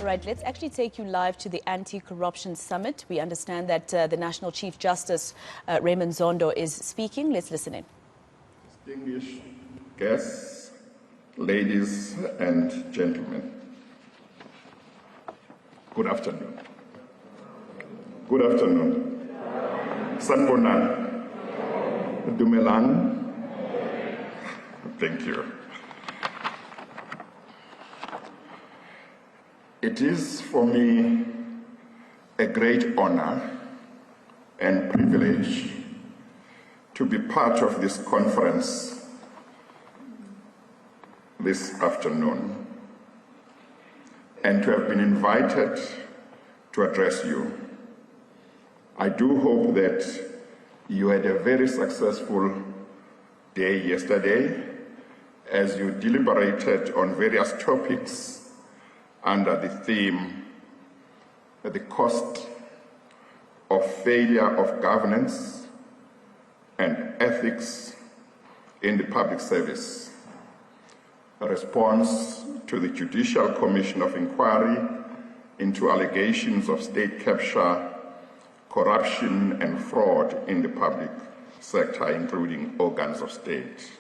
right, let's actually take you live to the Anti-Corruption Summit. We understand that the National Chief Justice, Raymond Zondo, is speaking. Let's listen in. Distinguished guests, ladies and gentlemen, good afternoon. Good afternoon. Sanbonan. Dumelang. Thank you. It is for me a great honor and privilege to be part of this conference this afternoon and to have been invited to address you. I do hope that you had a very successful day yesterday as you deliberated on various topics under the theme, the cost of failure of governance and ethics in the public service, a response to the Judicial Commission of Inquiry into allegations of state capture, corruption and fraud in the public sector, including organs of state.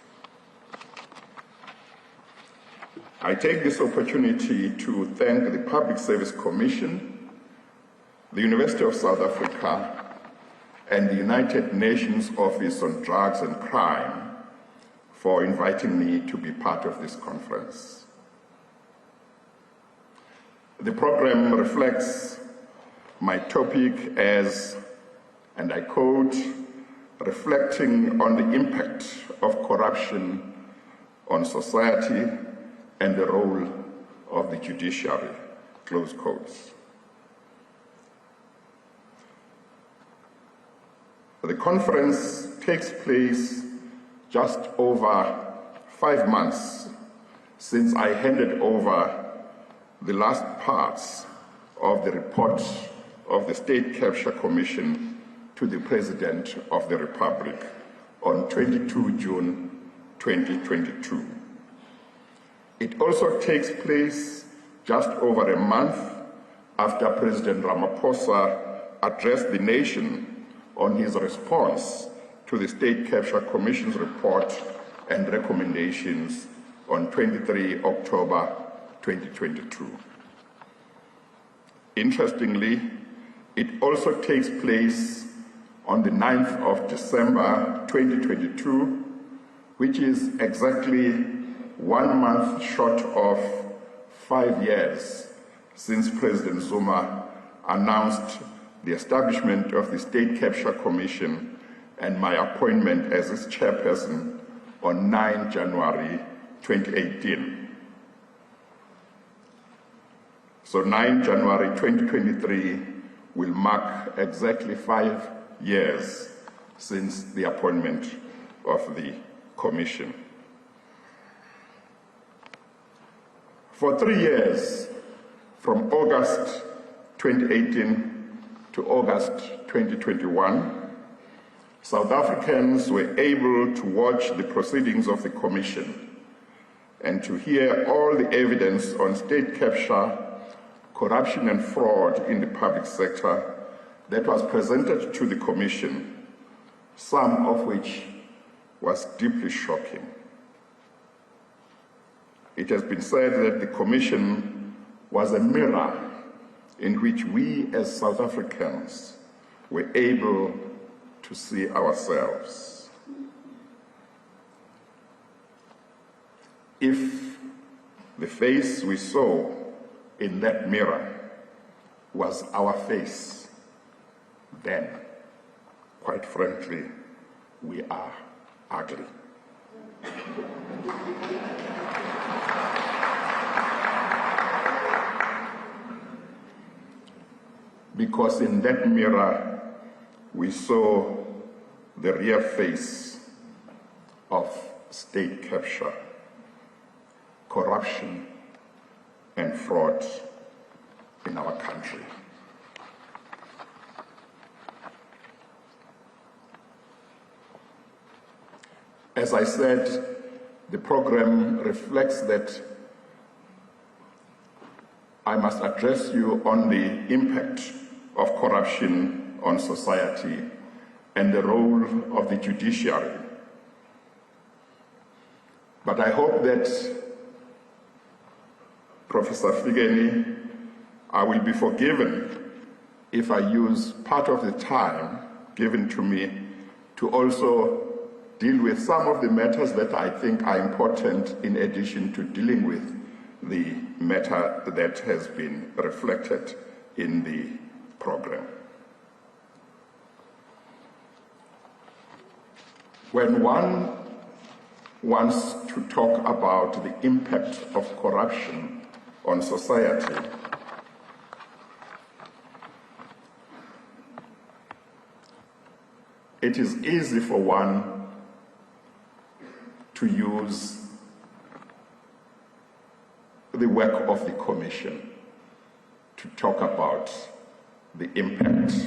I take this opportunity to thank the Public Service Commission, the University of South Africa, and the United Nations Office on Drugs and Crime for inviting me to be part of this conference. The program reflects my topic as, and I quote, reflecting on the impact of corruption on society and the role of the judiciary, close quotes. The conference takes place just over 5 months since I handed over the last parts of the report of the State Capture Commission to the President of the Republic on 22 June 2022. It also takes place just over a month after President Ramaphosa addressed the nation on his response to the State Capture Commission's report and recommendations on 23 October 2022. Interestingly, it also takes place on the 9th of December 2022, which is exactly 1 month short of 5 years since President Zuma announced the establishment of the State Capture Commission and my appointment as its chairperson on 9 January 2018. So 9 January 2023 will mark exactly 5 years since the appointment of the Commission. For 3 years, from August 2018 to August 2021, South Africans were able to watch the proceedings of the Commission and to hear all the evidence on state capture, corruption and fraud in the public sector that was presented to the Commission, some of which was deeply shocking. It has been said that the Commission was a mirror in which we as South Africans were able to see ourselves. If the face we saw in that mirror was our face, then, quite frankly, we are ugly. Because in that mirror, we saw the real face of state capture, corruption, and fraud in our country. As I said, the program reflects that I must address you on the impact of corruption on society and the role of the judiciary. But I hope that, Professor Figeni, I will be forgiven if I use part of the time given to me to also deal with some of the matters that I think are important in addition to dealing with the matter that has been reflected in the program. When one wants to talk about the impact of corruption on society, it is easy for one to use the work of the Commission to talk about the impact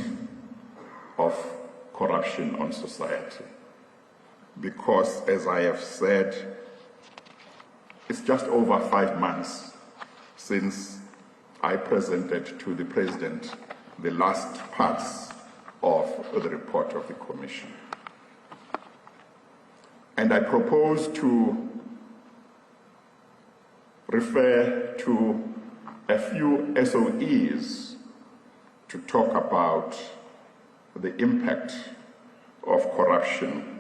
of corruption on society. Because, as I have said, it's just over 5 months since I presented to the President the last parts of the report of the Commission. And I propose to refer to a few SOEs to talk about the impact of corruption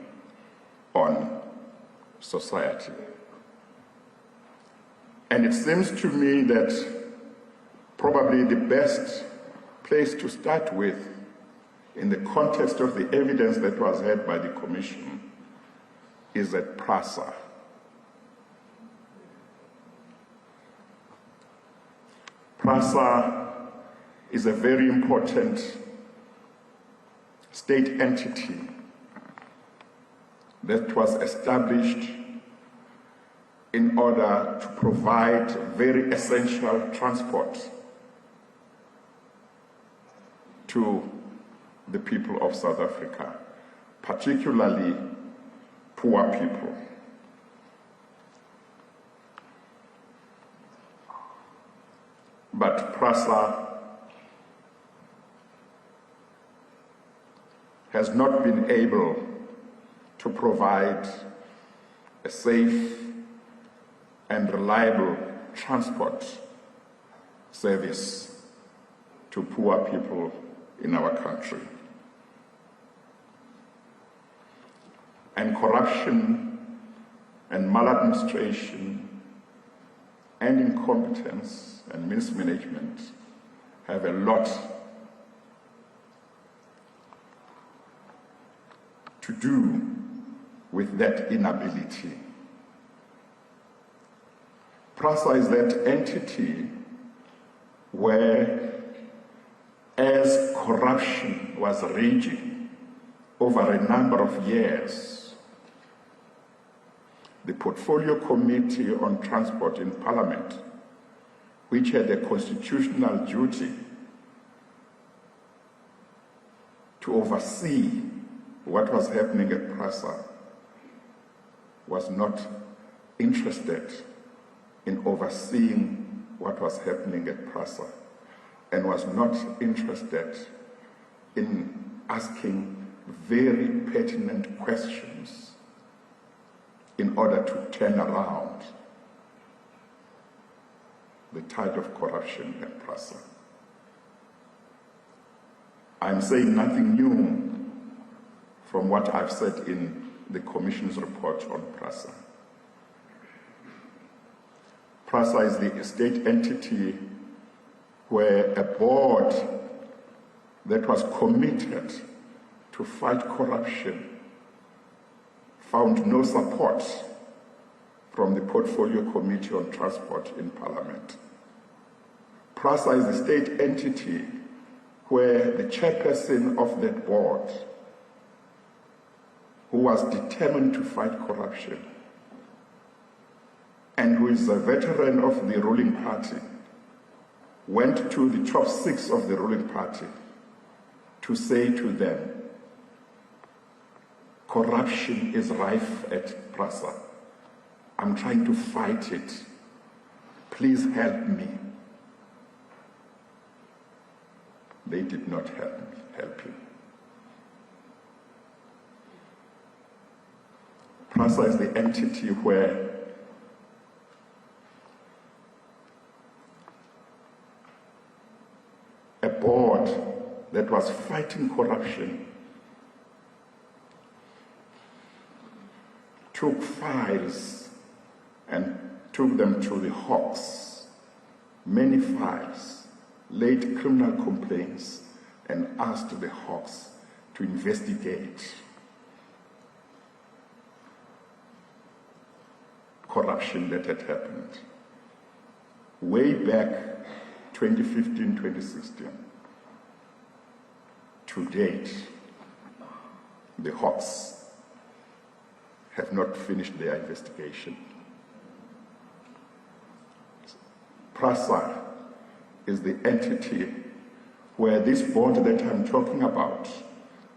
on society. And it seems to me that probably the best place to start with in the context of the evidence that was heard by the Commission is at PRASA. PRASA is a very important state entity that was established in order to provide very essential transport to the people of South Africa, particularly poor people. But PRASA has not been able to provide a safe and reliable transport service to poor people in our country. And corruption and maladministration and incompetence and mismanagement have a lot to do with that inability. PRASA is that entity where, as corruption was raging over a number of years, the Portfolio Committee on Transport in Parliament, which had a constitutional duty to oversee what was happening at PRASA, was not interested in overseeing what was happening at PRASA, and was not interested in asking very pertinent questions in order to turn around the tide of corruption at PRASA. I'm saying nothing new from what I've said in the Commission's report on PRASA. PRASA is the state entity where a board that was committed to fight corruption found no support from the Portfolio Committee on Transport in Parliament. PRASA is a state entity where the chairperson of that board, who was determined to fight corruption and who is a veteran of the ruling party, went to the top 6 of the ruling party to say to them, corruption is rife at PRASA. I'm trying to fight it. Please help me. they did not help you. PRASA is the entity where a board that was fighting corruption took files and took them to the Hawks, many files, laid criminal complaints, and asked the Hawks to investigate corruption that had happened way back 2015, 2016. To date, the Hawks have not finished their investigation. PRASA is the entity where this board that I'm talking about,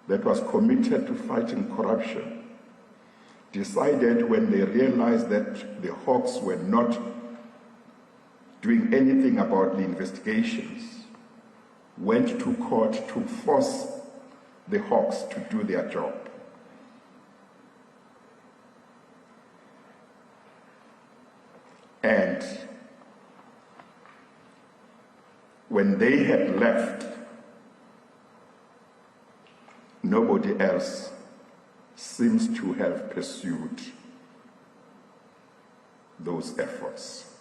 that was committed to fighting corruption, decided when they realized that the Hawks were not doing anything about the investigations, went to court to force the Hawks to do their job. And when they had left, nobody else seems to have pursued those efforts.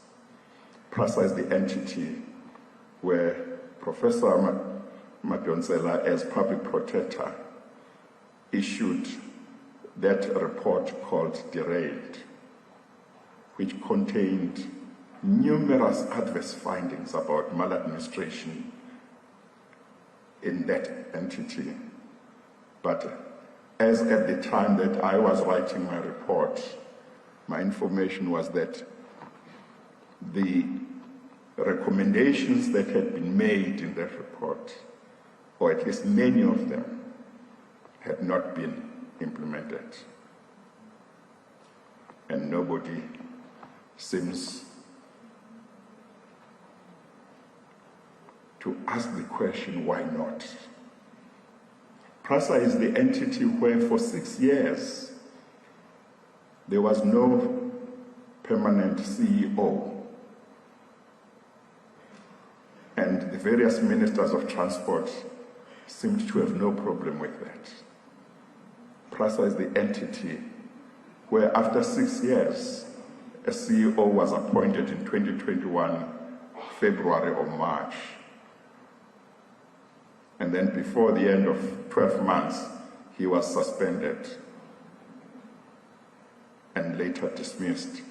PRASA is the entity where Professor Maponsela, as public protector, issued that report called Derailed, which contained numerous adverse findings about maladministration in that entity. But as at the time that I was writing my report, my information was that the recommendations that had been made in that report, or at least many of them, had not been implemented. And nobody seems to ask the question, why not? PRASA is the entity where for 6 years there was no permanent CEO. And the various ministers of transport seemed to have no problem with that. PRASA is the entity where after 6 years, a CEO was appointed in 2021, February or March. And then before the end of 12 months, he was suspended and later dismissed.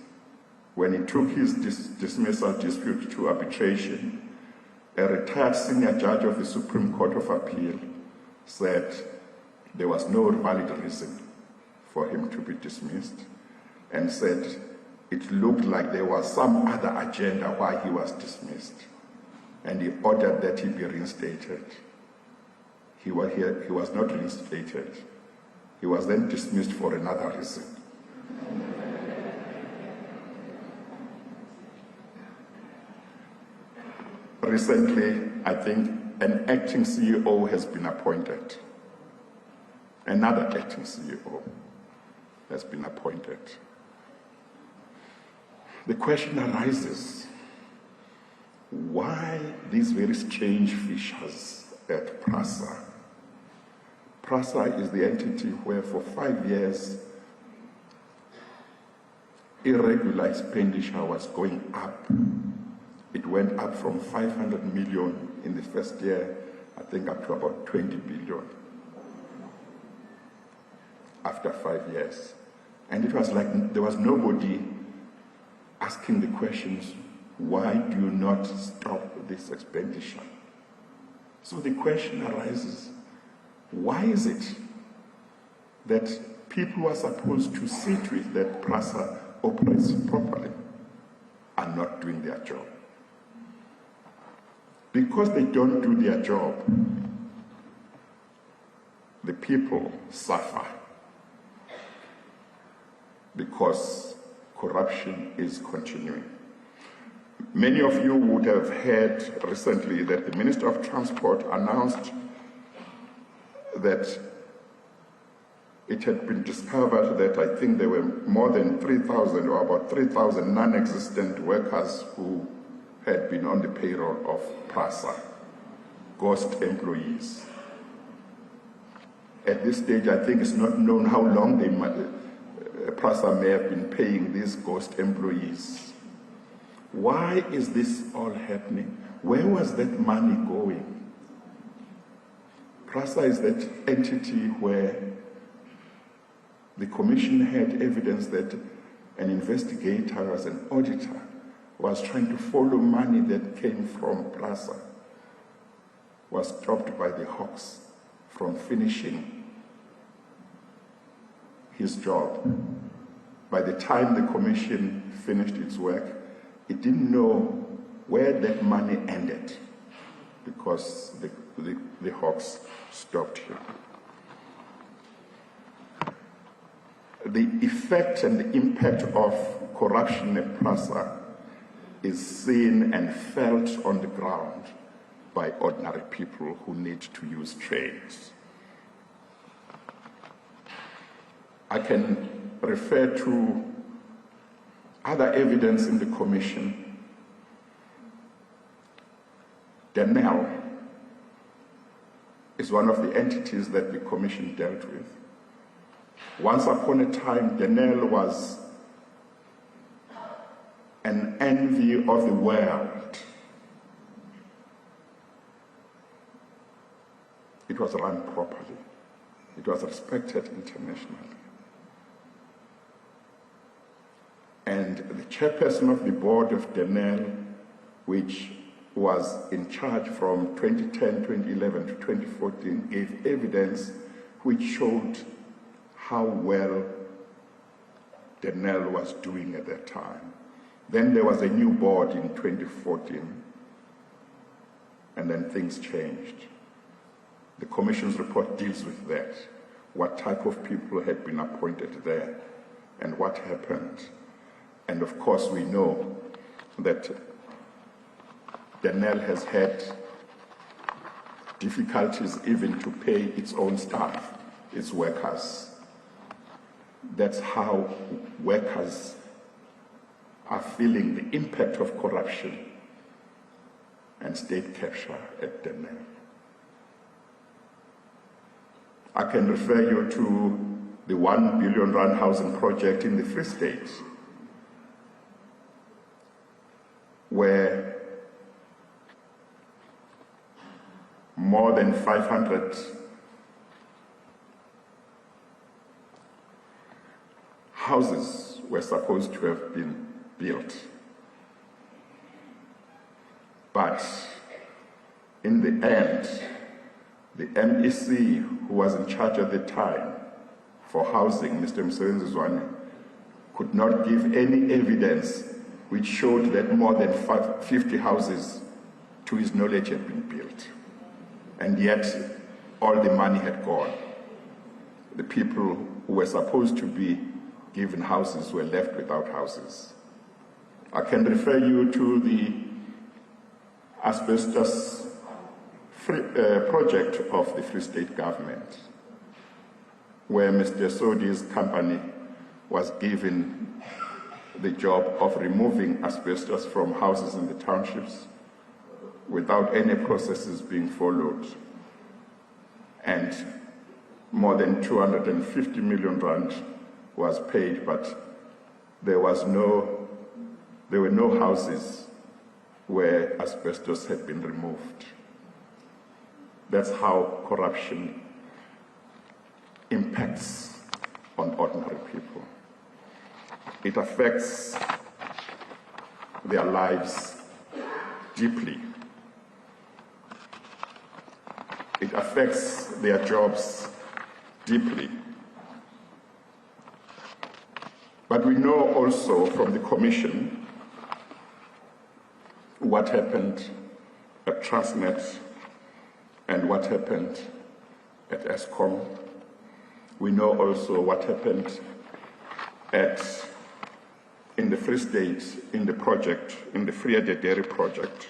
When he took his dismissal dispute to arbitration, a retired senior judge of the Supreme Court of Appeal said there was no valid reason for him to be dismissed, and said it looked like there was some other agenda why he was dismissed, and he ordered that he be reinstated. He was not reinstated. He was then dismissed for another reason. Recently, I think an acting CEO has been appointed. Another acting CEO has been appointed. The question arises, why these very strange features at PRASA? PRASA is the entity where for 5 years irregular expenditure was going up. It went up from 500 million in the first year, I think up to about 20 billion after 5 years. And it was like there was nobody asking the questions, why do you not stop this expenditure? So the question arises, why is it that people who are supposed to see to it that PRASA operates properly are not doing their job? Because they don't do their job, the people suffer because corruption is continuing. Many of you would have heard recently that the Minister of Transport announced that it had been discovered that I think there were more than 3,000 or about 3,000 non-existent workers who had been on the payroll of PRASA, ghost employees. At this stage, I think it's not known how long PRASA may have been paying these ghost employees. Why is this all happening? Where was that money going? PRASA is that entity where the Commission had evidence that an investigator, as an auditor, was trying to follow money that came from PRASA, was stopped by the Hawks from finishing his job. By the time the Commission finished its work, it didn't know where that money ended because the Hawks stopped him. The effect and the impact of corruption at PRASA is seen and felt on the ground by ordinary people who need to use trains. I can refer to other evidence in the Commission. Denel is one of the entities that the Commission dealt with. Once upon a time, Denel was an envy of the world. It was run properly. It was respected internationally. And the chairperson of the board of Denel, which was in charge from 2010, 2011 to 2014, gave evidence which showed how well Denel was doing at that time. Then there was a new board in 2014, and then things changed. The Commission's report deals with that, what type of people had been appointed there, and what happened. And of course, we know that Denel has had difficulties even to pay its own staff, its workers. That's how workers are feeling the impact of corruption and state capture at Denel. I can refer you to the 1 billion rand housing project in the Free State, where more than 500 houses were supposed to have been built. But in the end, the MEC who was in charge at the time for housing, Mr. Msebenzizwane, could not give any evidence which showed that more than 50 houses, to his knowledge, had been built. And yet, all the money had gone. The people who were supposed to be given houses were left without houses. I can refer you to the asbestos project of the Free State government, where Mr. Sodi's company was given the job of removing asbestos from houses in the townships without any processes being followed. And more than 250 million rand was paid, but there were no houses where asbestos had been removed. That's how corruption impacts on ordinary people. It affects their lives deeply. It affects their jobs deeply. But we know also from the Commission what happened at Transnet and what happened at Eskom. We know also what happened at in the Free State, in the project, in the Free Dairy project.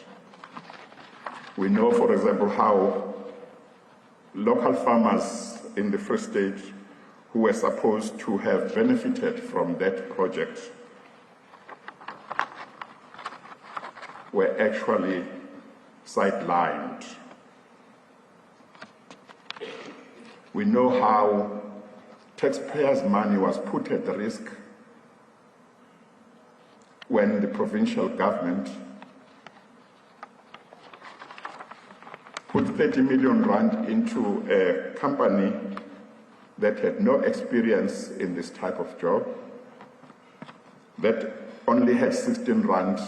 We know, for example, how local farmers in the Free State who were supposed to have benefited from that project were actually sidelined. We know how taxpayers' money was put at risk when the provincial government put 30 million rand into a company that had no experience in this type of job, that only had 16 rand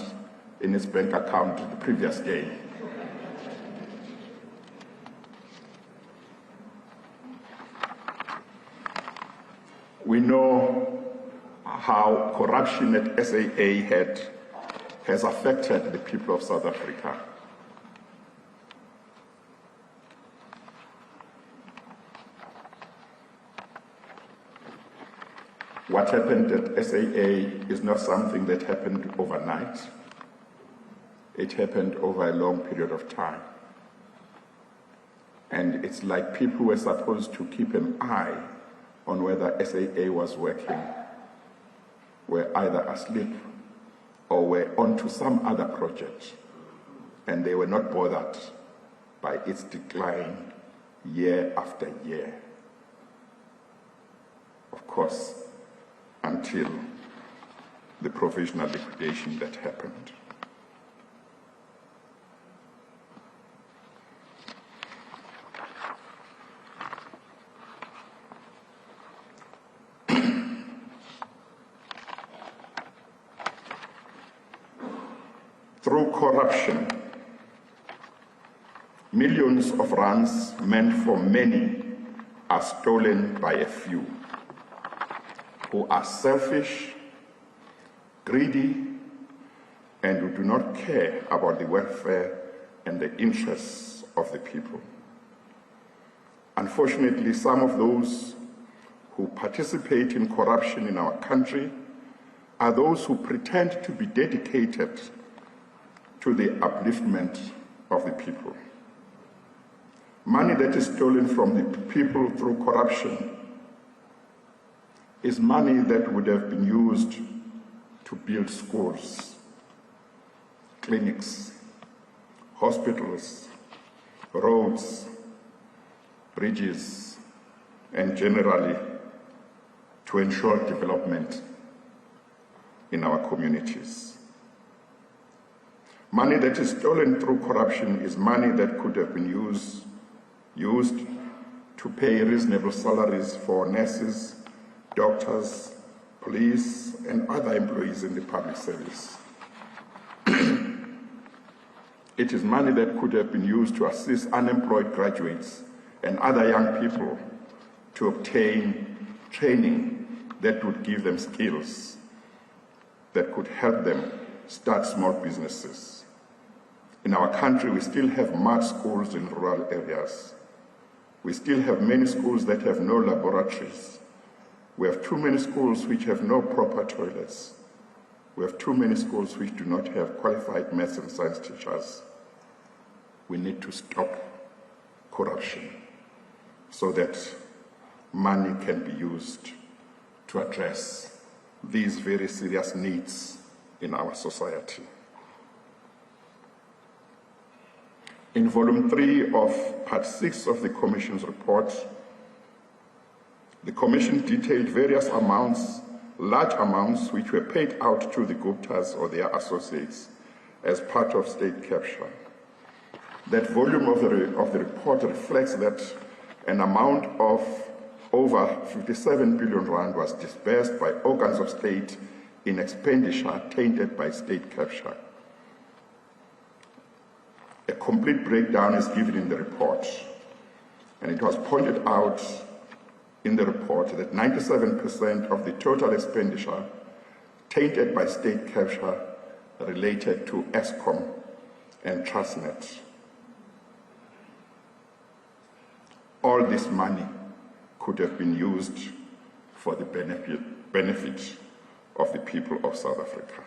in its bank account the previous day. We know how corruption at SAA has affected the people of South Africa. What happened at SAA is not something that happened overnight. It happened over a long period of time. And it's like people were supposed to keep an eye on whether SAA was working, were either asleep or were onto some other project, and they were not bothered by its decline year after year. Of course, until the provisional liquidation that happened. Through corruption, millions of rands meant for many are stolen by a few who are selfish, greedy, and who do not care about the welfare and the interests of the people. Unfortunately, some of those who participate in corruption in our country are those who pretend to be dedicated to the upliftment of the people. Money that is stolen from the people through corruption is money that would have been used to build schools, clinics, hospitals, roads, bridges, and generally to ensure development in our communities. Money that is stolen through corruption is money that could have been used to pay reasonable salaries for nurses, doctors, police, and other employees in the public service. It is money that could have been used to assist unemployed graduates and other young people to obtain training that would give them skills that could help them start small businesses. In our country, we still have mud schools in rural areas. We still have many schools that have no laboratories. We have too many schools which have no proper toilets. We have too many schools which do not have qualified maths and science teachers. We need to stop corruption so that money can be used to address these very serious needs in our society. In volume 3 of part 6 of the Commission's report, the Commission detailed various amounts, large amounts, which were paid out to the Guptas or their associates as part of state capture. That volume of the report reflects that an amount of over 57 billion rand was disbursed by organs of state in expenditure tainted by state capture. A complete breakdown is given in the report, and it was pointed out in the report that 97% of the total expenditure tainted by state capture related to Eskom and Transnet. All this money could have been used for the benefit of the people of South Africa.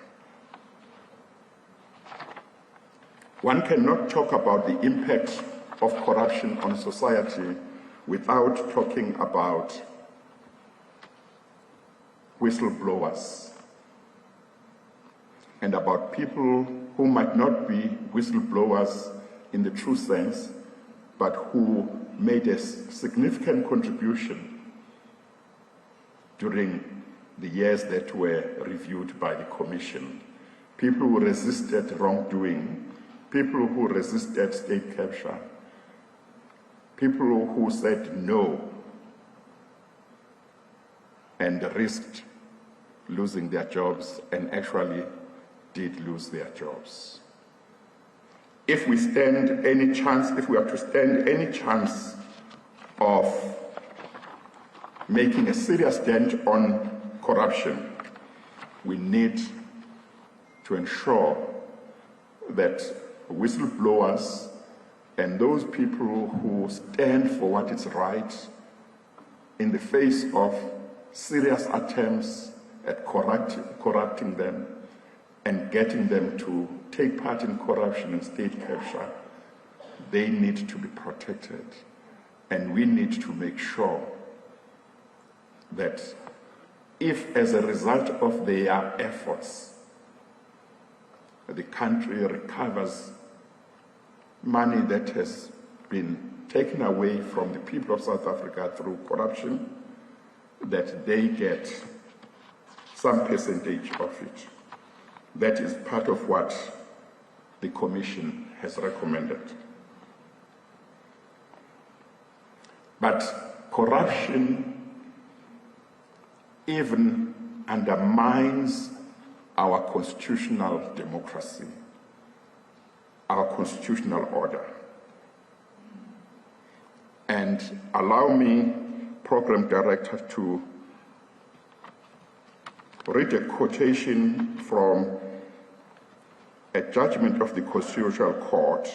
One cannot talk about the impact of corruption on society without talking about whistleblowers and about people who might not be whistleblowers in the true sense, but who made a significant contribution during the years that were reviewed by the Commission. People who resisted wrongdoing, people who resisted state capture, people who said no and risked losing their jobs and actually did lose their jobs. If we stand any chance, if we are to stand any chance of making a serious dent on corruption, we need to ensure that whistleblowers and those people who stand for what is right in the face of serious attempts at corrupting them and getting them to take part in corruption and state capture, they need to be protected. And we need to make sure that if, as a result of their efforts, the country recovers money that has been taken away from the people of South Africa through corruption, that they get some percentage of it. That is part of what the Commission has recommended. But corruption even undermines our constitutional democracy, our constitutional order. And allow me, Program Director, to read a quotation from a judgment of the Constitutional Court,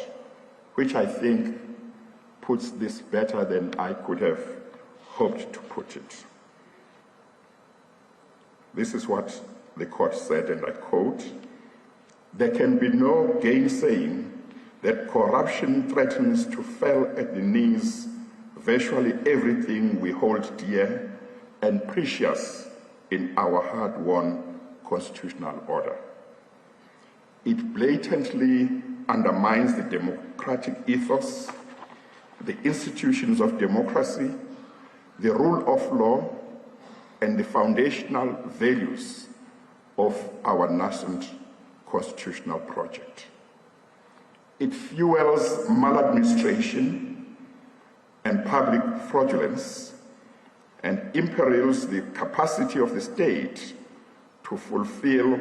which I think puts this better than I could have hoped to put it. This is what the court said, and I quote, "There can be no gainsaying that corruption threatens to fell at the knees virtually everything we hold dear and precious in our hard-won constitutional order. It blatantly undermines the democratic ethos, the institutions of democracy, the rule of law, and the foundational values of our nascent constitutional project. It fuels maladministration and public fraudulence and imperils the capacity of the state to fulfill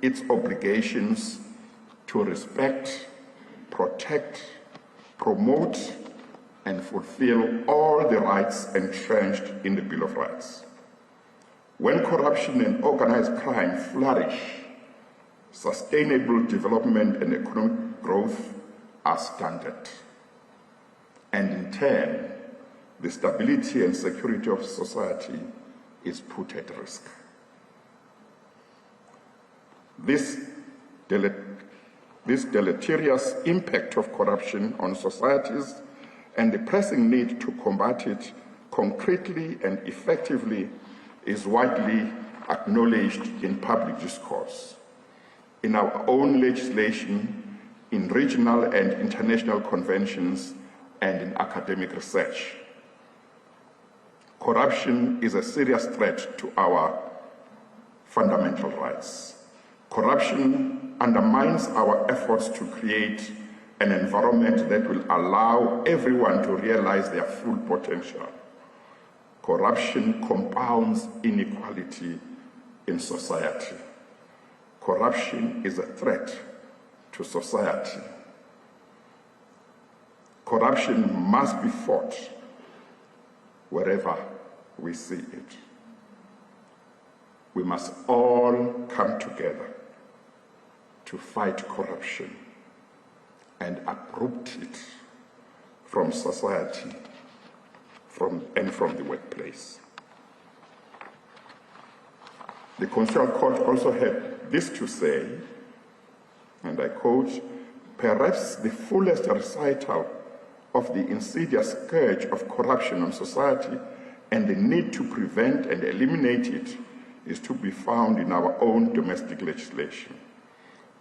its obligations to respect, protect, promote, and fulfill all the rights entrenched in the Bill of Rights. When corruption and organized crime flourish, sustainable development and economic growth are stunted, and in turn, the stability and security of society is put at risk. This deleterious impact of corruption on societies and the pressing need to combat it concretely and effectively is widely acknowledged in public discourse, in our own legislation, in regional and international conventions, and in academic research. Corruption is a serious threat to our fundamental rights. Corruption undermines our efforts to create an environment that will allow everyone to realize their full potential. Corruption compounds inequality in society. Corruption is a threat to society. Corruption must be fought wherever we see it. We must all come together to fight corruption and uproot it from society and from the workplace. The Constitutional Court also had this to say, and I quote, "Perhaps the fullest recital of the insidious scourge of corruption on society and the need to prevent and eliminate it is to be found in our own domestic legislation.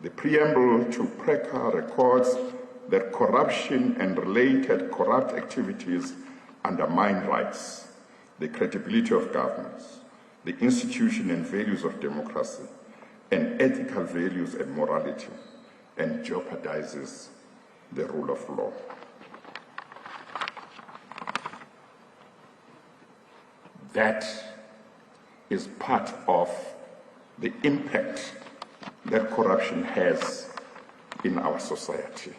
The preamble to PRECA records that corruption and related corrupt activities undermine rights, the credibility of governments, the institution and values of democracy, and ethical values and morality, and jeopardizes the rule of law." That is part of the impact that corruption has in our society.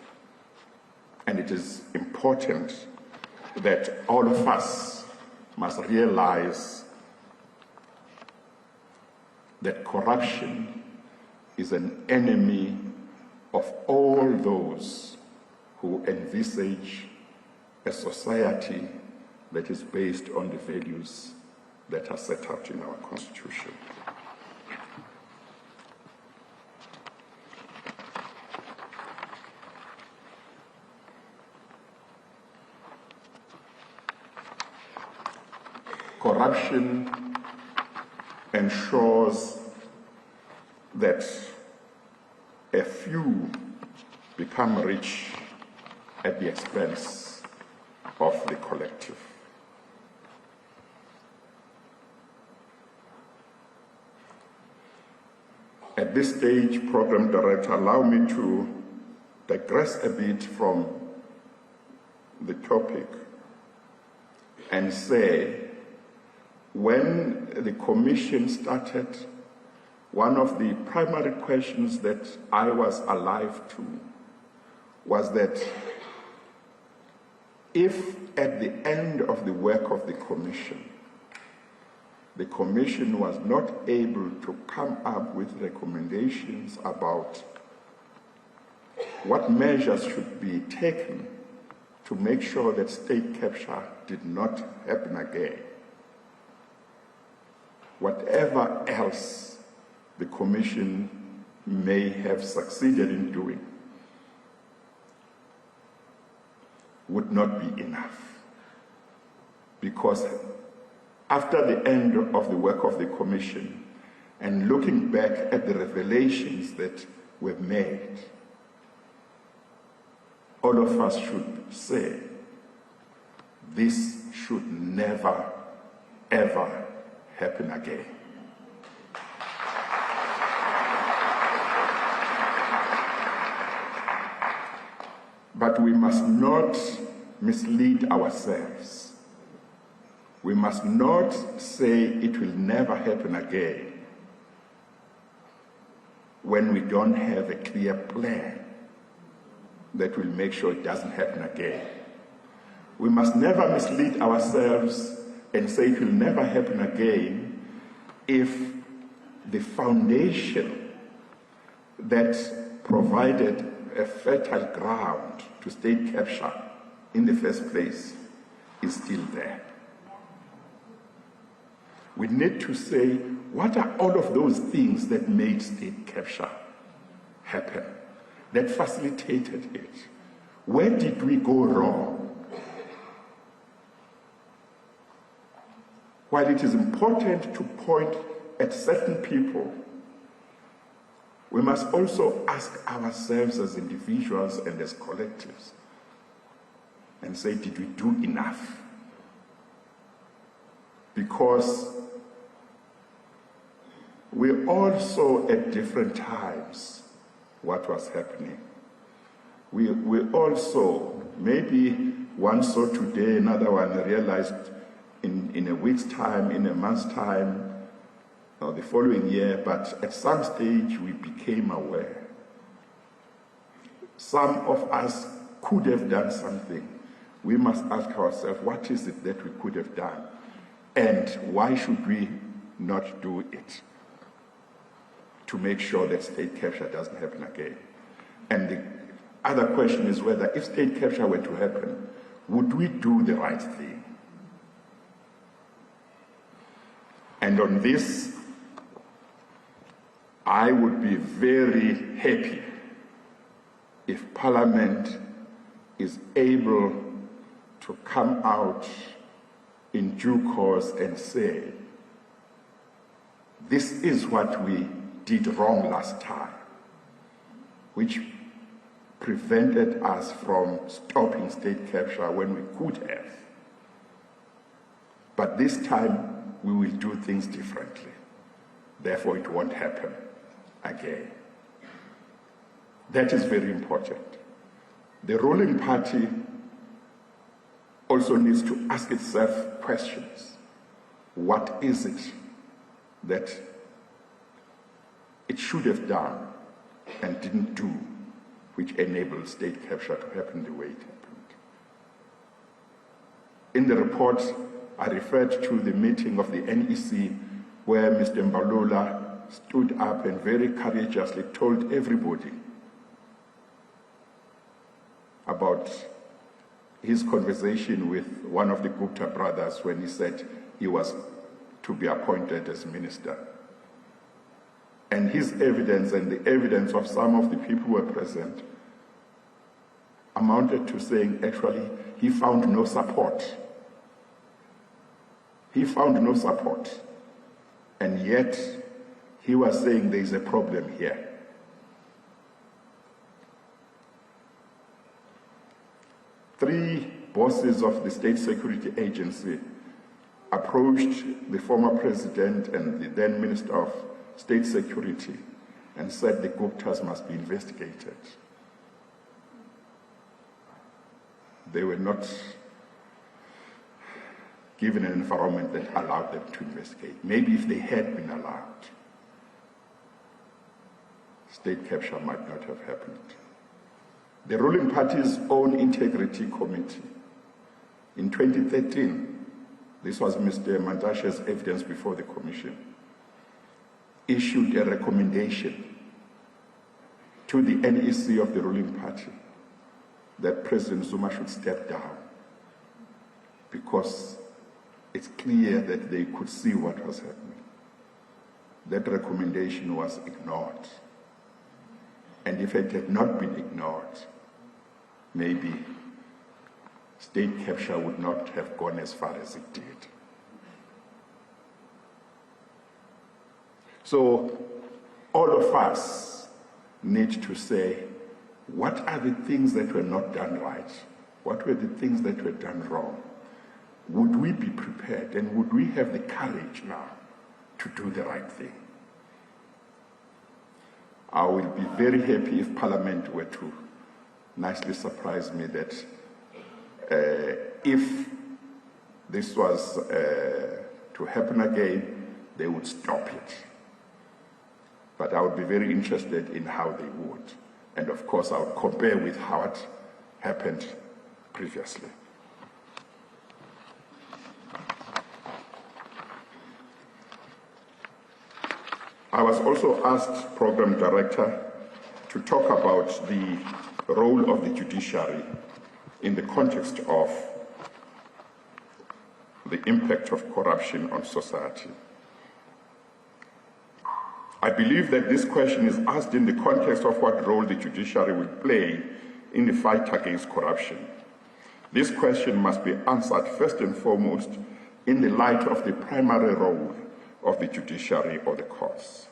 And it is important that all of us must realize that corruption is an enemy of all those who envisage a society that is based on the values that are set out in our Constitution. Corruption ensures that a few become rich at the expense of the collective. At this stage, Program Director, allow me to digress a bit from the topic and say, when the Commission started, one of the primary questions that I was alive to was that if at the end of the work of the Commission was not able to come up with recommendations about what measures should be taken to make sure that state capture did not happen again, whatever else the Commission may have succeeded in doing would not be enough. Because after the end of the work of the Commission and looking back at the revelations that were made, all of us should say, this should never, ever happen again. But we must not mislead ourselves. We must not say it will never happen again when we don't have a clear plan that will make sure it doesn't happen again. We must never mislead ourselves and say it will never happen again if the foundation that provided a fertile ground to state capture in the first place is still there. We need to say, what are all of those things that made state capture happen, that facilitated it? Where did we go wrong? While it is important to point at certain people, we must also ask ourselves as individuals and as collectives and say, did we do enough? Because we all saw at different times what was happening. We all saw, maybe one saw today, another one realized in a week's time, in a month's time, or the following year, but at some stage we became aware. Some of us could have done something. We must ask ourselves, what is it that we could have done? And why should we not do it to make sure that state capture doesn't happen again? And the other question is whether if state capture were to happen, would we do the right thing? And on this, I would be very happy if Parliament is able to come out in due course and say, this is what we did wrong last time, which prevented us from stopping state capture when we could have. But this time, we will do things differently. Therefore, it won't happen again. That is very important. The ruling party also needs to ask itself questions. What is it that it should have done and didn't do, which enabled state capture to happen the way it happened? In the report, I referred to the meeting of the NEC where Mr. Mbalula stood up and very courageously told everybody about his conversation with one of the Gupta brothers when he said he was to be appointed as minister. And his evidence and the evidence of some of the people who were present amounted to saying, actually, he found no support. He found no support. And yet, he was saying there is a problem here. Three bosses of the State Security Agency approached the former president and the then Minister of State Security and said the Guptas must be investigated. They were not given an environment that allowed them to investigate. Maybe if they had been allowed, state capture might not have happened. The ruling party's own integrity committee, in 2013, this was Mr. Mantashe's evidence before the commission, issued a recommendation to the NEC of the ruling party that President Zuma should step down because it's clear that they could see what was happening. That recommendation was ignored. And if it had not been ignored, maybe state capture would not have gone as far as it did. So all of us need to say, what are the things that were not done right? What were the things that were done wrong? Would we be prepared and would we have the courage now to do the right thing? I will be very happy if Parliament were to nicely surprise me that if this was to happen again, they would stop it. But I would be very interested in how they would. And of course, I would compare with how it happened previously. I was also asked, Program Director, to talk about the role of the judiciary in the context of the impact of corruption on society. I believe that this question is asked in the context of what role the judiciary will play in the fight against corruption. This question must be answered first and foremost in the light of the primary role of the judiciary or the courts.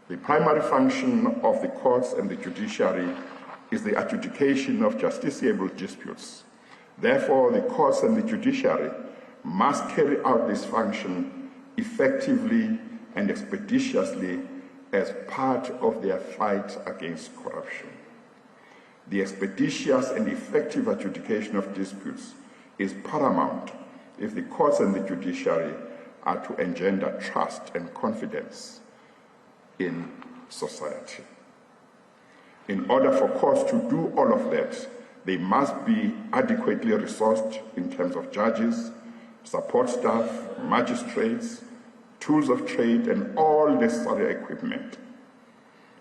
The primary function of the courts and the judiciary is the adjudication of justiciable disputes. Therefore, the courts and the judiciary must carry out this function effectively and expeditiously as part of their fight against corruption. The expeditious and effective adjudication of disputes is paramount if the courts and the judiciary are to engender trust and confidence in society. In order for courts to do all of that, they must be adequately resourced in terms of judges, support staff, magistrates, tools of trade, and all necessary equipment.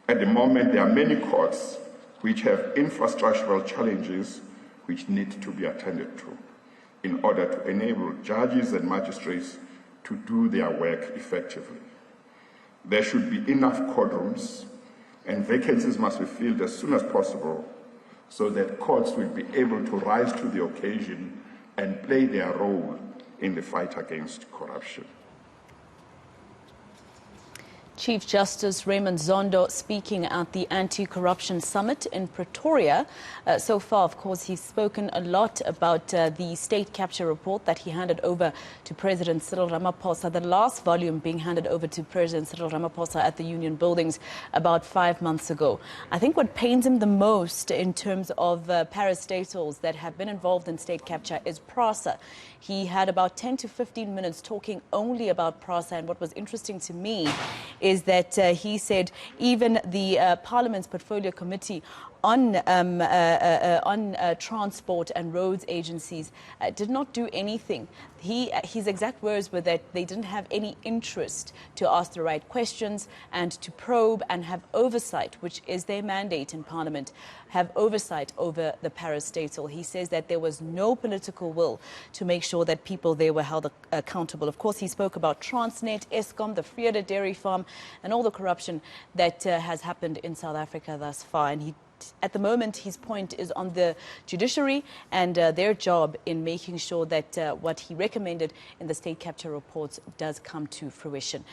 At the moment, there are many courts which have infrastructural challenges which need to be attended to in order to enable judges and magistrates to do their work effectively. There should be enough courtrooms, and vacancies must be filled as soon as possible so that courts will be able to rise to the occasion and play their role in the fight against corruption. Chief Justice Raymond Zondo speaking at the Anti-Corruption Summit in Pretoria. So far, of course, he's spoken a lot about the state capture report that he handed over to President Cyril Ramaphosa, the last volume being handed over to President Cyril Ramaphosa at the Union Buildings about 5 months ago. I think what pains him the most in terms of parastatals that have been involved in state capture is PRASA. He had about 10 to 15 minutes talking only about PRASA, and what was interesting to me is that he said even the Parliament's Portfolio Committee on transport and roads agencies did not do anything. His exact words were that they didn't have any interest to ask the right questions and to probe and have oversight, which is their mandate in Parliament, have oversight over the parastatal. He says that there was no political will to make sure that people there were held accountable. Of course, he spoke about Transnet, Eskom, the Vrede dairy farm, and all the corruption that has happened in South Africa thus far. And at the moment, his point is on the judiciary and their job in making sure that what he recommended in the state capture reports does come to fruition.